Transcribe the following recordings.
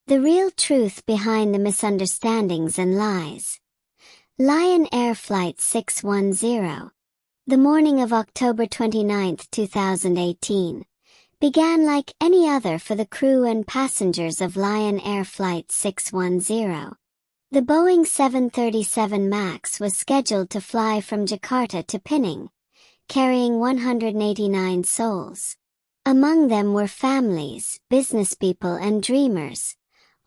The real truth behind the misunderstandings and lies. Lion Air Flight 610. The morning of October 29, 2018, began like any other for the crew and passengers of Lion Air Flight 610. The Boeing 737 MAX was scheduled to fly from Jakarta to Penang, carrying 189 souls. Among them were families, businesspeople and dreamers,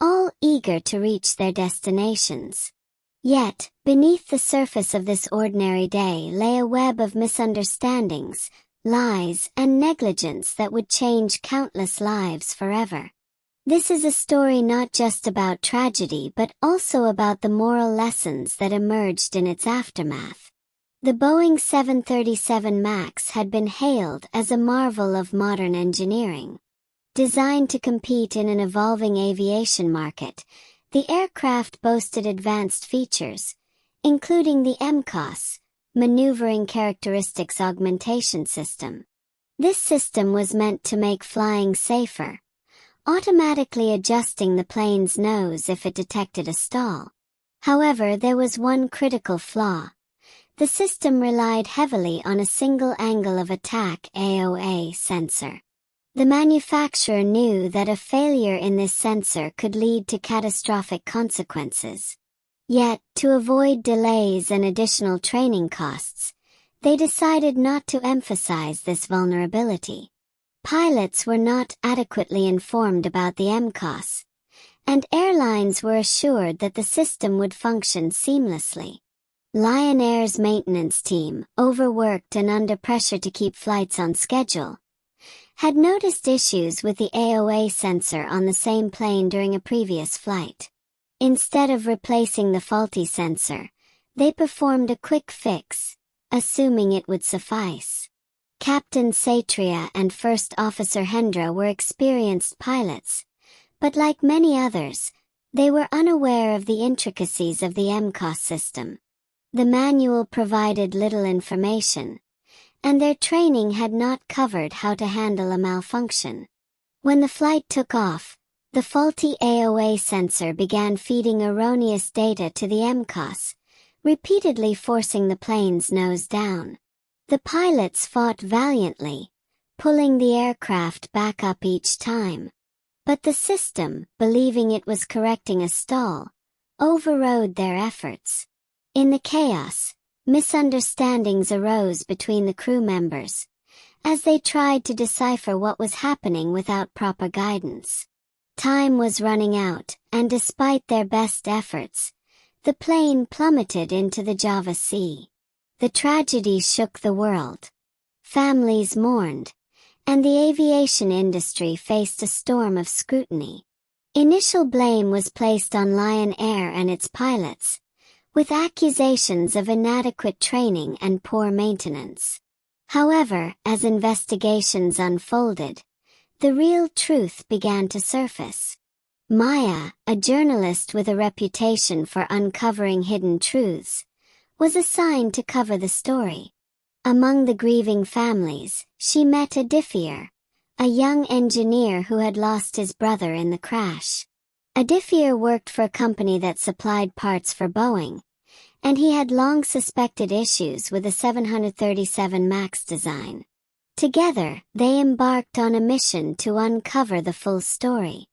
all eager to reach their destinations. Yet, beneath the surface of this ordinary day lay a web of misunderstandings, lies, and negligence that would change countless lives forever. This is a story not just about tragedy but also about the moral lessons that emerged in its aftermath. The Boeing 737 MAX had been hailed as a marvel of modern engineering. Designed to compete in an evolving aviation market, the aircraft boasted advanced features, including the MCAS, Maneuvering Characteristics Augmentation System. This system was meant to make flying safer, automatically adjusting the plane's nose if it detected a stall. However, there was one critical flaw. The system relied heavily on a single angle of attack (AOA) sensor. The manufacturer knew that a failure in this sensor could lead to catastrophic consequences. Yet, to avoid delays and additional training costs, they decided not to emphasize this vulnerability. Pilots were not adequately informed about the MCAS, and airlines were assured that the system would function seamlessly. Lion Air's maintenance team, overworked and under pressure to keep flights on schedule, had noticed issues with the AOA sensor on the same plane during a previous flight. Instead of replacing the faulty sensor, they performed a quick fix, assuming it would suffice. Captain Satria and First Officer Hendra were experienced pilots, but like many others, they were unaware of the intricacies of the MCAS system. The manual provided little information, and their training had not covered how to handle a malfunction. When the flight took off, the faulty AOA sensor began feeding erroneous data to the MCAS, repeatedly forcing the plane's nose down. The pilots fought valiantly, pulling the aircraft back up each time. But the system, believing it was correcting a stall, overrode their efforts. In the chaos, misunderstandings arose between the crew members, as they tried to decipher what was happening without proper guidance. Time was running out, and despite their best efforts, the plane plummeted into the Java Sea. The tragedy shook the world. Families mourned, and the aviation industry faced a storm of scrutiny. Initial blame was placed on Lion Air and its pilots, with accusations of inadequate training and poor maintenance. However, as investigations unfolded, the real truth began to surface. Maya, a journalist with a reputation for uncovering hidden truths, was assigned to cover the story. Among the grieving families, she met Adifir, a young engineer who had lost his brother in the crash. Adifir worked for a company that supplied parts for Boeing, and he had long suspected issues with the 737 MAX design. Together, they embarked on a mission to uncover the full story.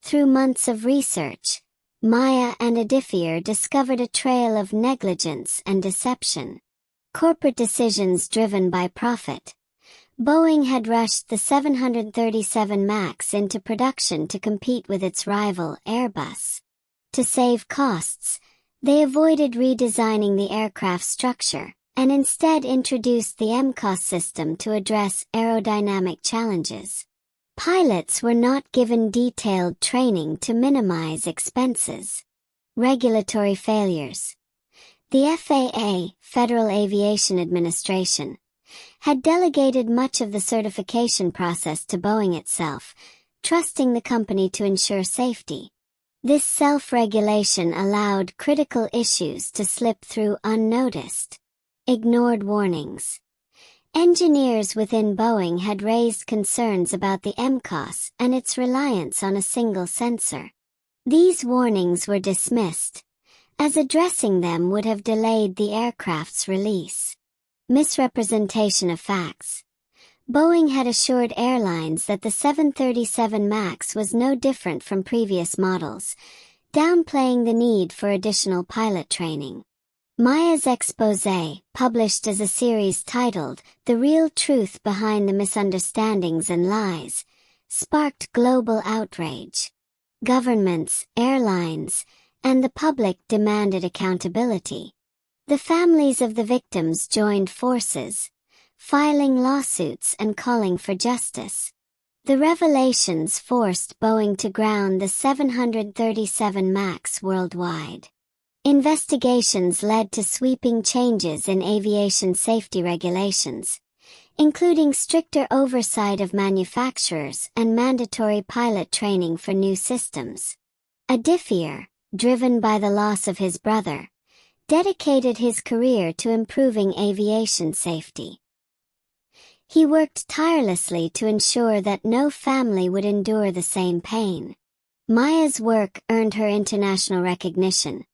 Through months of research, Maya and Adifir discovered a trail of negligence and deception. Corporate decisions driven by profit. Boeing had rushed the 737 MAX into production to compete with its rival, Airbus. To save costs, they avoided redesigning the aircraft structure, and instead introduced the MCAS system to address aerodynamic challenges. Pilots were not given detailed training to minimize expenses. Regulatory failures. The FAA, Federal Aviation Administration, had delegated much of the certification process to Boeing itself, trusting the company to ensure safety. This self-regulation allowed critical issues to slip through unnoticed. Ignored warnings. Engineers within Boeing had raised concerns about the MCAS and its reliance on a single sensor. These warnings were dismissed, as addressing them would have delayed the aircraft's release. Misrepresentation of facts. Boeing had assured airlines that the 737 MAX was no different from previous models, downplaying the need for additional pilot training. Maya's exposé, published as a series titled The Real Truth Behind the Misunderstandings and Lies, sparked global outrage. Governments, airlines, and the public demanded accountability. The families of the victims joined forces, filing lawsuits and calling for justice. The revelations forced Boeing to ground the 737 MAX worldwide. Investigations led to sweeping changes in aviation safety regulations, including stricter oversight of manufacturers and mandatory pilot training for new systems. Adiffier, driven by the loss of his brother, dedicated his career to improving aviation safety. He worked tirelessly to ensure that no family would endure the same pain. Maya's work earned her international recognition,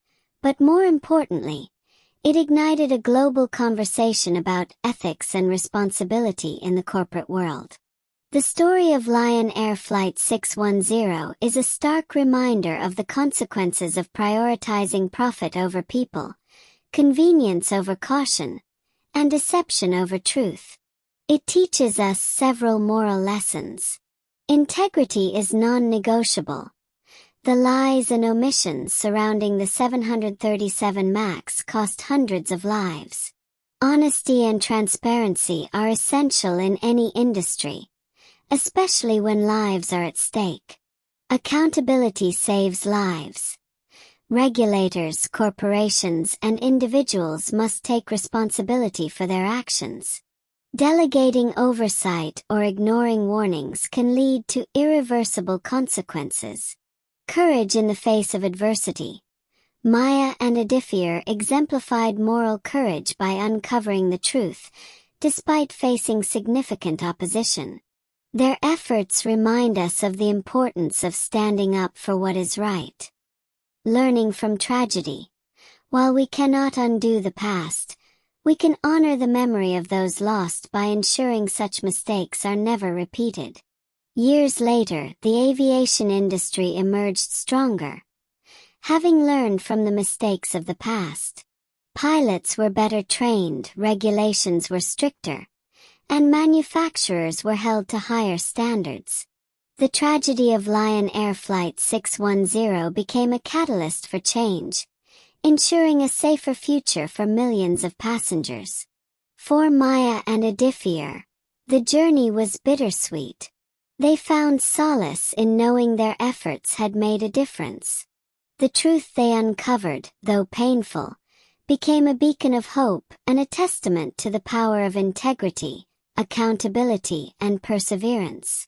but more importantly, it ignited a global conversation about ethics and responsibility in the corporate world. The story of Lion Air Flight 610 is a stark reminder of the consequences of prioritizing profit over people, convenience over caution, and deception over truth. It teaches us several moral lessons. Integrity is non-negotiable. The lies and omissions surrounding the 737 MAX cost hundreds of lives. Honesty and transparency are essential in any industry, especially when lives are at stake. Accountability saves lives. Regulators, corporations, and individuals must take responsibility for their actions. Delegating oversight or ignoring warnings can lead to irreversible consequences. Courage in the face of adversity. Maya and Adiffier exemplified moral courage by uncovering the truth, despite facing significant opposition. Their efforts remind us of the importance of standing up for what is right. Learning from tragedy. While we cannot undo the past, we can honor the memory of those lost by ensuring such mistakes are never repeated. Years later, the aviation industry emerged stronger, having learned from the mistakes of the past. Pilots were better trained, regulations were stricter, and manufacturers were held to higher standards. The tragedy of Lion Air Flight 610 became a catalyst for change, ensuring a safer future for millions of passengers. For Maya and Adiffier, the journey was bittersweet. They found solace in knowing their efforts had made a difference. The truth they uncovered, though painful, became a beacon of hope and a testament to the power of integrity, accountability, and perseverance.